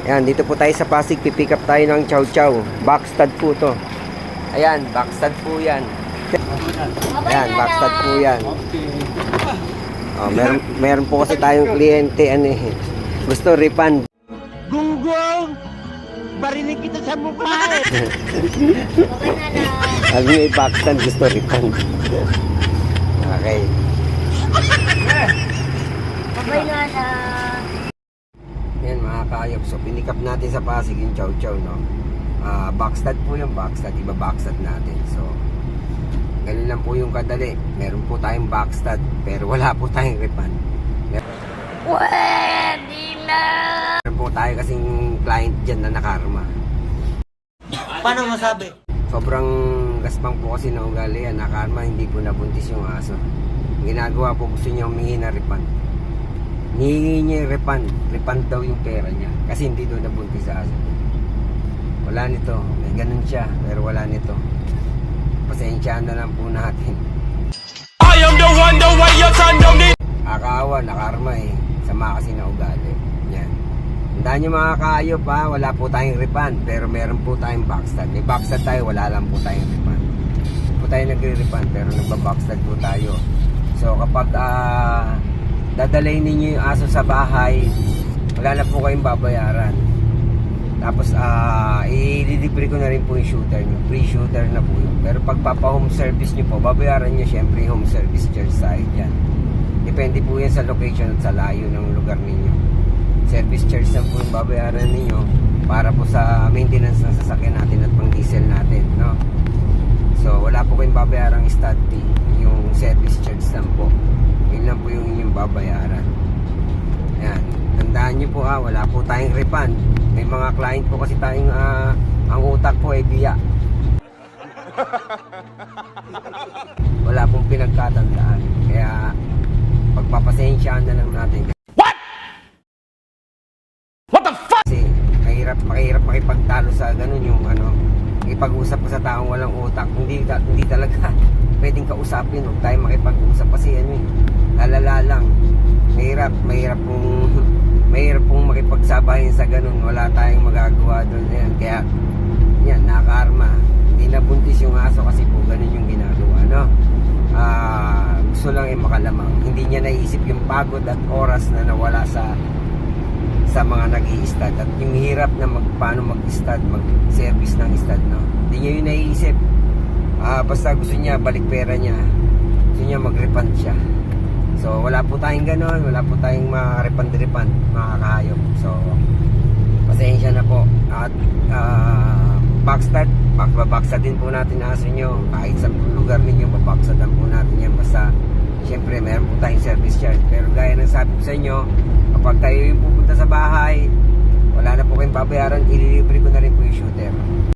Ayan, dito po tayo sa Pasig. Pipick up tayo ng chow chow. Backstud po to. Ayan, backstud po yan. Ayan, backstud po yan. Oh, meron po kasi tayong kliyente, gusto refund. Gunggong! Barinig kita sa mukha eh! Sabi nga backstud, gusto refund. Okay. Babay na na. Yan mga kayop. So, pinick up natin sa Pasig yung chow chow, no? Backstud po yung backstud. Iba backstud natin. So, ganun lang po yung kadali. Meron po tayong backstud, pero wala po tayong refund. Pwede na. Meron po tayo kasing client dyan na nakarma. Paano masabi? Sobrang gaspang po kasi ng ugali yan. Nakarma, hindi po nabuntis yung aso. Ginagawa po, gusto niya humingi na refund. Hihingi niya yung refund. Refund daw yung pera niya. Kasi hindi daw nabuntis sa aso. Wala nito. May ganun siya, pero wala nito. Pasensyahan na lang po natin. I am the one, the way your son don't need. Akaawa, nakarma eh. Sama kasi na ugali. Yan. Tandaan nyo mga kaayop ha, wala po tayong refund, pero meron po tayong backstud. May backstud tayo, wala lang po tayong refund. Hindi po tayo nagre-refund, pero nagbabackstud po tayo. So kapag dadalhin ninyo yung aso sa bahay, wala na po kayong babayaran. Tapos ililibre ko na rin po yung shooter nyo. Free shooter na po yun. Pero pag papa-home service nyo po, babayaran nyo syempre yung home service charge side yan. Depende po yan sa location at sa layo ng lugar ninyo. Service charge na po yung babayaran ninyo para po sa maintenance ng sasakyan natin at pang diesel natin, no? So wala po kayong babayarang stud fee. Yung service charge lang po, yun lang po yung inyong babayaran. Ayan, tandaan nyo po wala po tayong refund. May mga client po kasi tayong ang utak po ay biya. Wala pong pinagkatandaan. Kaya pagpapasensyaan na lang natin. What the fuck? Kasi mahirap makipagtalo sa ganun yung ipag-usap ka sa taong walang utak. Hindi talaga pwedeng kausapin. Huwag tayo makipag-usap kasi lalala lang. Mahirap pong makipagsabahin sa ganun. Wala tayong magagawa doon. Yan. Kaya yan, nakarma. Hindi nabuntis yung aso kasi po ganun yung ginagawa, no? Gusto lang makalamang. Hindi niya naisip yung pagod at oras na nawala sa mga nag-i-stud at yung hirap na paano mag-stud, mag-service ng stud, no? Hindi niya yun naiisip. Basta gusto niya balik pera niya, gusto niya mag-refund siya. So wala po tayong ganon, wala po tayong refund mga kahayop. So pasensya na po. At backstud din po natin aso nyo. Kahit sa lugar ninyo, babaksadan po natin yan. Basta syempre meron po tayong service charge. Pero gaya ng sabi ko sa inyo, kapag kayo yung pupunta sa bahay, wala na po kayong babayaran, ililibre ko na rin po yung shooter.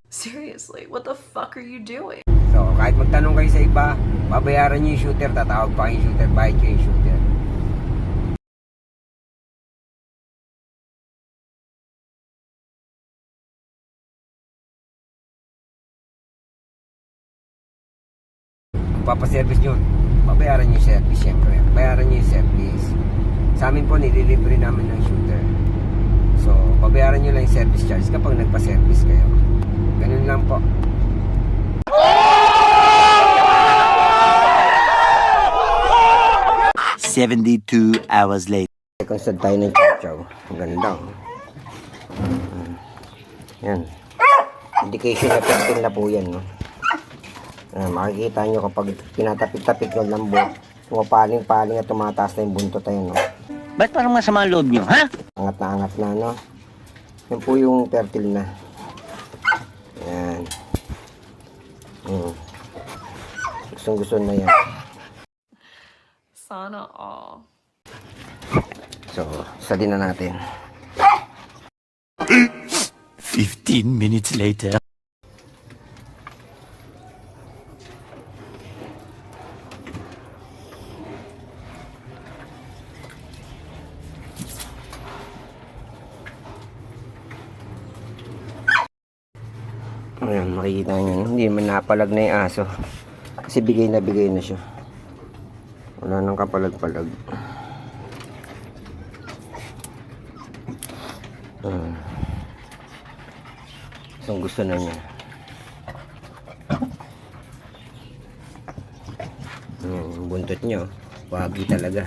Seriously, what the fuck are you doing? So kahit magtanong kayo sa iba, babayaran nyo yung shooter, tatawag pa yung shooter, bayad nyo yung shooter. Papaservice nyo, babayaran nyo yung service syempre. Bayaran nyo yung service. Sa amin po, nililibre namin ng shooter. So, babayaran nyo lang yung service charge kapag nagpa-service kayo. Ganun lang po. "72 hours later." Constant tayo ng chow-chow. Ang ganda. Yan. Indication na testing na po yan, no? Makikita nyo kapag pinatapik-tapik ng lambot, pumapaling-paling at tumataas na yung buntot tayo, no? Ba't parang masama ang loob nyo, ha? Angat na, no? Yan po yung fertile na. Yan. Gustong-gusto na yan. Sana all. So, study na natin. 15 minutes later. Ayan, makikita nyo. Hindi man napalag na yung aso. Kasi bigay na siya. Wala nang kapalag-palag. Kung gusto na niya. Yung buntot niya, wagi talaga.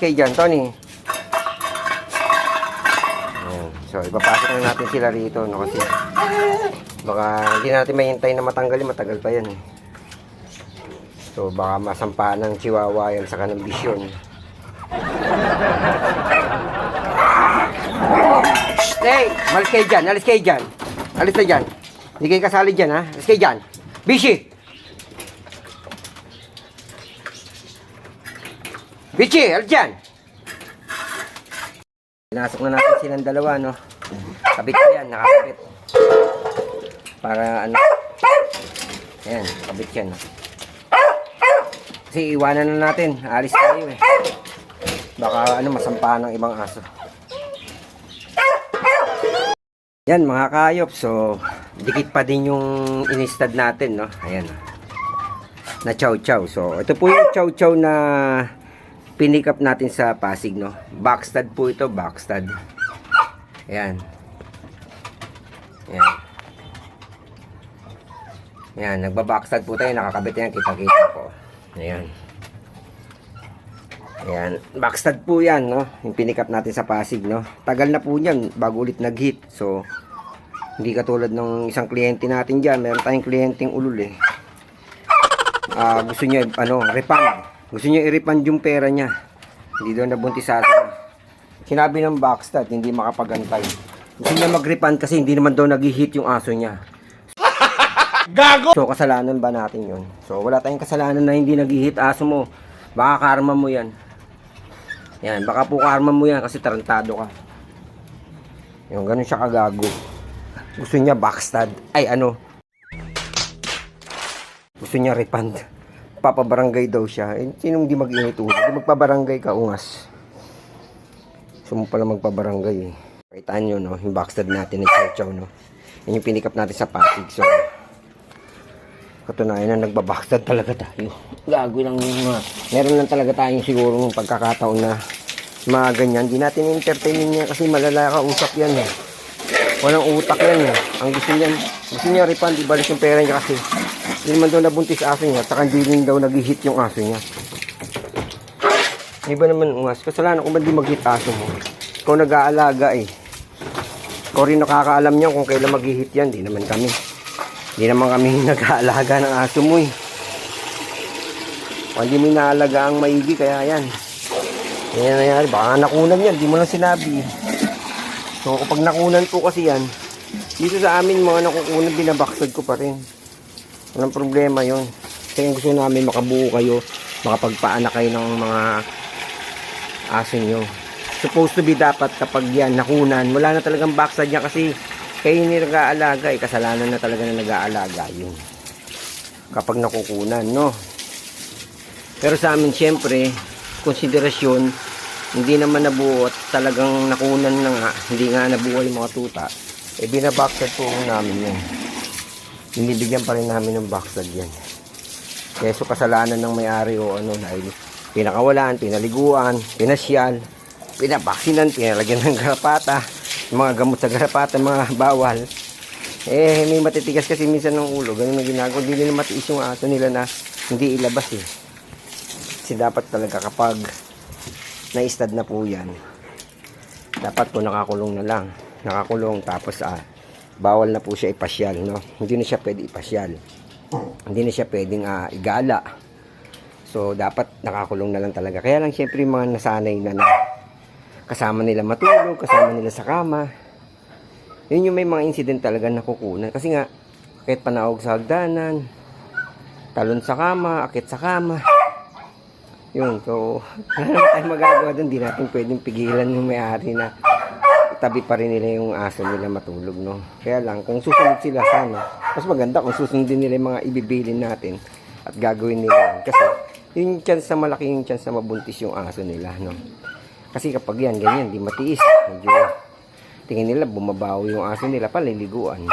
Skay dyan, Tony. Ayan. So, ipapasok na natin sila rito, no? Kasi baka hindi natin mahintay na matanggalin, matagal pa yan eh. So, baka masampa ng chihuahua yan sa kanang bisyon. Hey! Malis kayo dyan, alis kayo dyan. Alis na dyan. Hindi kayo kasali dyan, ha? Alis kayo dyan. Bishi! Bichi, alis dyan! Pinasok na natin silang dalawa, no? Kabit ko yan, nakakabit. Para ano? Ayan, kabit yan. No? Kasi iwanan na natin. Alis tayo eh. Baka ano, masampahan ng ibang aso. Yan mga kayop. So, dikit pa din yung inistad natin, no? Ayan. Na chow chow. So, ito po yung chow chow na pinikap natin sa Pasig, no? Backstud po ito, backstud. Ayan. Ayan. Ayan, nagbabackstud po tayo. Nakakabit yan, kita-kita po. Ayan. Ayan, backstud po yan, no? Yung pinikap natin sa Pasig, no? Tagal na po yan, bago ulit nag-hit. So, hindi katulad ng isang kliyente natin dyan. Meron tayong kliyenteng ulul, eh. Gusto niya, ano, refund. Gusto niya i-refund yung pera niya. Hindi daw nabuntis sa atin. Sinabi ng backstud, hindi makapagantay. Gusto niya mag-refund kasi hindi naman daw nag-hit yung aso niya. Gago! So, kasalanan ba natin yun? So, wala tayong kasalanan na hindi nag-hit aso mo. Baka karma mo yan. Yan, baka po karma mo yan kasi tarantado ka. Yung ganun siya kagago. Gusto niya backstud. Ay, ano? Gusto niya refund. Papabarangay daw siya. Eh, sinong di mag-init ulo? Di magpabarangay ka, ungas. Gusto mo pala magpabarangay eh. Pakitaan nyo, no? Yung backstud natin ng chow-chow, no? Yan yung pinikap natin sa Pasig. So, katunayan na nagbabackstud talaga tayo. Gago lang yung meron lang talaga tayong siguro ng pagkakataon na mga ganyan. Di natin entertainin niya kasi malala ka, usap yan eh. Walang utak yan eh. Ang gusto niya refund, ibalik yung pera niya kasi hindi naman daw nabuntis aso niya at saka hindi rin daw nag-hit yung aso niya. Di ba naman ungas? Kasalanan ko ba di mag-hit aso mo? Ikaw nag-aalaga eh. Ikaw rin nakakaalam niya kung kailan mag-hit yan. Di naman kami. Hindi naman kami nag-aalaga ng aso mo eh. Kung hindi mo inaalaga ang maigi, kaya yan. Yan nangyari. Baka nakunan yan. Di mo lang sinabi. So kapag nakunan po kasi yan, dito sa amin mga nakukunan, binabaksad ko pa rin. Walang problema yun. Kasi gusto namin makabuo kayo, makapagpaanak kayo ng mga aso nyo. Supposed to be dapat kapag yan nakunan, wala na talagang backside niya kasi kayo hindi nag-aalaga, kasalanan na talaga na nag-aalaga yun kapag nakukunan, no? Pero sa amin syempre konsiderasyon, hindi naman nabuo at talagang nakunan na nga, hindi nga nabuo yung mga tuta, eh binabackside po namin yun. Binibigyan pa rin namin ng backside yan. Kaya so kasalanan ng may-ari o ano, dahil pinakawalan, pinaliguan, pinasyal, pinabaksinan, pinalagyan ng garapata, mga gamot sa garapata, mga bawal. Eh, may matitigas kasi minsan ng ulo. Ganun ang ginagawa. Hindi nila matiis yung aso nila na hindi ilabas eh. Kasi dapat talaga kapag na-istad na po yan, dapat po nakakulong na lang. Nakakulong tapos bawal na po siya ipasyal, no? Hindi na siya pwede ipasyal. Hindi na siya pwedeng igala. So, dapat nakakulong na lang talaga. Kaya lang, syempre, mga nasanay na kasama nila matulog, kasama nila sa kama. Yun yung may mga incident talaga na kukunan. Kasi nga, kahit panaog sa hagdanan, talon sa kama, akit sa kama. Yun, so, wala naman tayong magagawa doon. Hindi natin pwedeng pigilan yung may-ari na tabi pa rin nila yung aso nila matulog, no? Kaya lang, kung susunod sila sana, mas maganda kung susundin nila yung mga ibibilin natin at gagawin nila yan. Kasi, yung chance na malaki yung chance na mabuntis yung aso nila, no? Kasi kapag yan, ganyan, di matiis. Medyo, tingin nila, bumabawi yung aso nila, paliliguan.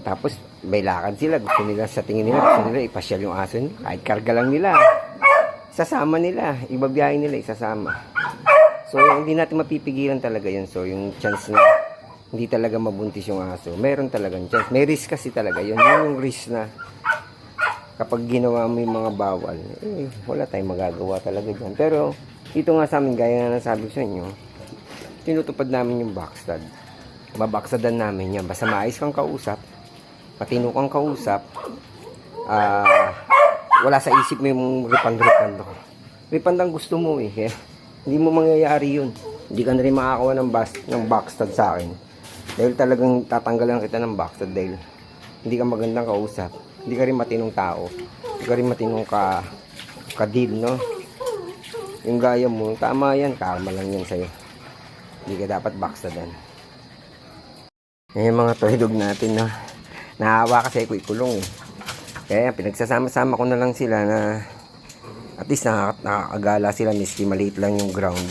Tapos may lakad sila, gusto nila sa tingin nila, gusto nila ipasyal yung aso nila. Kahit karga lang nila, sasama nila, ibabiyahin nila, isasama. So hindi natin mapipigilan talaga yun. So yung chance na hindi talaga mabuntis yung aso, meron talagang chance. May risk kasi talaga yun. Yun yung risk na kapag ginawa mo yung mga bawal, wala tayong magagawa talaga dyan. Pero dito nga sa amin, gaya na nasabi ko sa inyo, tinutupad namin yung backstab. Babaksadan namin yan. Basta maayos kang kausap, matino kang kausap, wala sa isip mo yung ripand-ripand ako. Ripand ang gusto mo eh. Hindi mo mangyayari yun. Hindi ka na rin makakawa ng backstab sa akin. Dahil talagang tatanggalan kita ng backstab dahil hindi ka magandang kausap. Hindi ka rin matinong tao. Hindi ka rin matinong ka-deal, no? Yung gaya mo, tama yan. Karma lang yan sa'yo. Hindi ka dapat backstaban. Yan yung mga toy dog natin, no? Nahawa kasi ko ikulong eh. Kaya pinagsasama-sama ko na lang sila na at least nakakagala sila, miski maliit lang yung ground.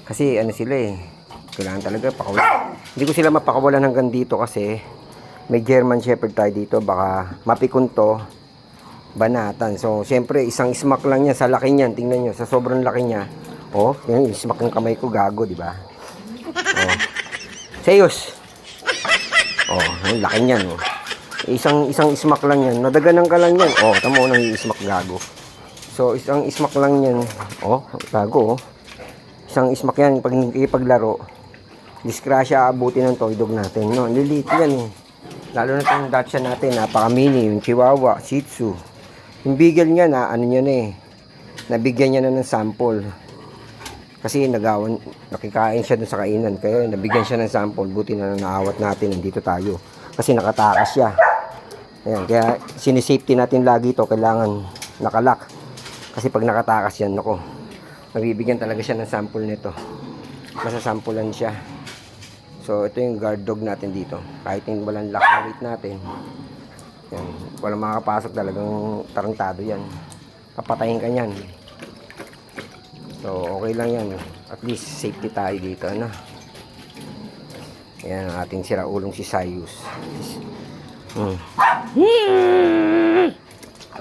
Kasi ano sila eh, kailangan talaga pakawalan. Hindi ko sila mapakawalan hanggang dito kasi may German Shepherd tayo dito, baka mapikon to, banatan. So syempre isang smack lang yan sa laki niyan, tingnan nyo, sa sobrang laki niya. Oh, yung smack ng kamay ko, gago, di ba? Oh. Serious. Oh, ang laki niyan, oh. Isang smack lang yan. Nadaganan ka lang yan. Oh, tamo nang i-smack, gago. So, isang smack lang yan. Oh, gago, oh. Isang smack yan pag ipaglaro. Disgrasya aabutin ng toy dog natin, no? Lilit yan, eh. Lalo na itong Dachshund natin, napaka-mini, yung Chihuahua, Shih Tzu. Yung Beagle niya na, ano niya na eh. Nabigyan niya na ng sample. Kasi nakikain siya dun sa kainan. Kaya nabigyan siya ng sample. Buti na naawat natin. Nandito tayo. Kasi nakatakas siya. Ayan, kaya sinisafety natin lagi ito. Kailangan nakalak. Kasi pag nakatakas yan, ako, nabibigyan talaga siya ng sample nito. Masasampulan siya. So, ito yung guard dog natin dito. Kahit yung walang lock na weight natin. Yan, walang makakapasok, talagang tarantado yan. Papatayin ka yan. So, okay lang yan. At least, safety tayo dito, ano? Ayan, ang ating siraulong si Sayus.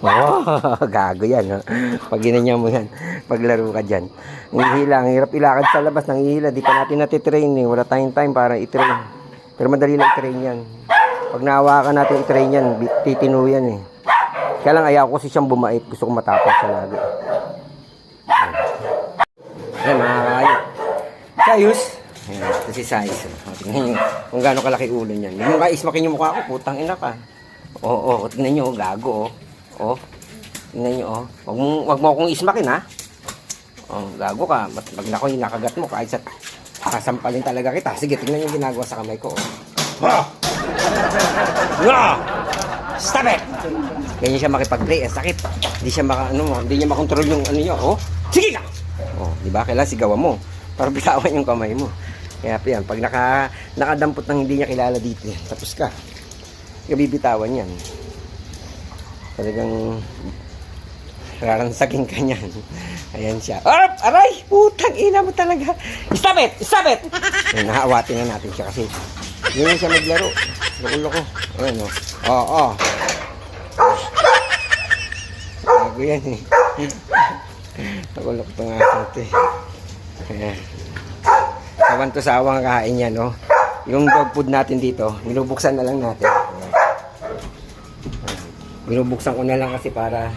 Oh, gago yan, ha? Pag ginanya mo yan, paglaro ka dyan. Nangihila, ang hirap ilakad sa labas, nangihila. Di pa natin natitrain, eh. Wala tayong time para i-train. Pero madali lang i-train yan. Pag nahawakan natin i-train yan, titino yan, eh. Kaya lang, ayaw ko kasi siyang bumait. Gusto ko matapos siya lagi. Ayan, mga kaayot. Sayus. Ayan, ito si Sayus. Tingnan nyo kung gaano kalaki ulo niyan. Yung kaismakin yung mukha ko, putang ina ka. Oo, tingnan nyo, gago, oh. Oh, tingnan nyo, oh. Wag mo akong ismakin, ha? Oh, gago ka. Pag nakoy nakagat mo, kahit sa kasampalin talaga kita. Sige, tingnan yung ginagawa sa kamay ko, oh. Oh! No! Stop it! Ganyan siya makipag-play. Ang sakit. Hindi siya hindi niya makontrol yung ano niya, oh. Sige ka! Oh, di ba? Kailangan sigawan mo para bitawan yung kamay mo. Kaya yan, pag nakadampot ng hindi niya kilala dito, tapos ka. Bibitawan yan. Talagang raransagin ka niyan. Ayan siya. Arap! Aray! Putang ina mo talaga. Stop it! Stop it! Nahaawatin na natin siya kasi yun siya maglaro. Loko-loko. Ayan, oh. Oo. Bago yan, eh. Loko-loko itong aso ito, eh. Ayan. Sawan to sawang kain yan, no? Yung dog food natin dito, binubuksan na lang natin. Binubuksan ko na lang kasi para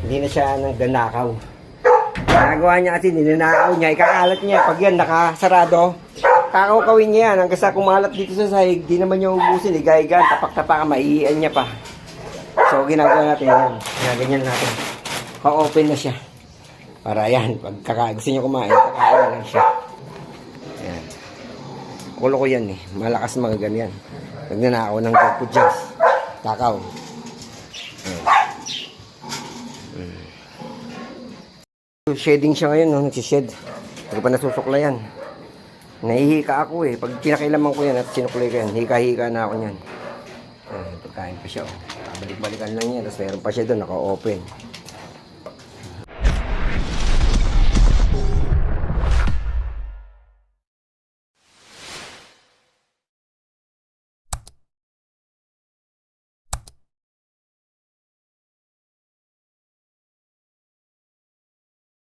hindi na siya nagnanakaw. Nagawa niya kasi ninanakaw niya, ikakalat niya. Pag yan nakasarado, kakawin niya yan. Hanggang sa kumalat dito sa sahig, di naman niya ubusin. Igayigan, tapak-tapak, maiian niya pa. So ginagawa natin yan. Ginaganyan natin. Pa-open na siya. Para yan, pag gusto niyo kumain, kakain na lang siya. Ayan. Kulo ko yan, eh. Malakas mga ganyan. Nagnanakaw ng dog food dyan. Takaw. Shedding siya ngayon, no? Nagsished. Hindi pa nasusuklayan. Nahihika ako, eh. Pag kinakailaman ko yan at sinuklay ko yan, hika-hika na ako yan. Pagkain pa siya, oh. Balik-balikan lang yan. Tapos meron pa siya doon, naka-open.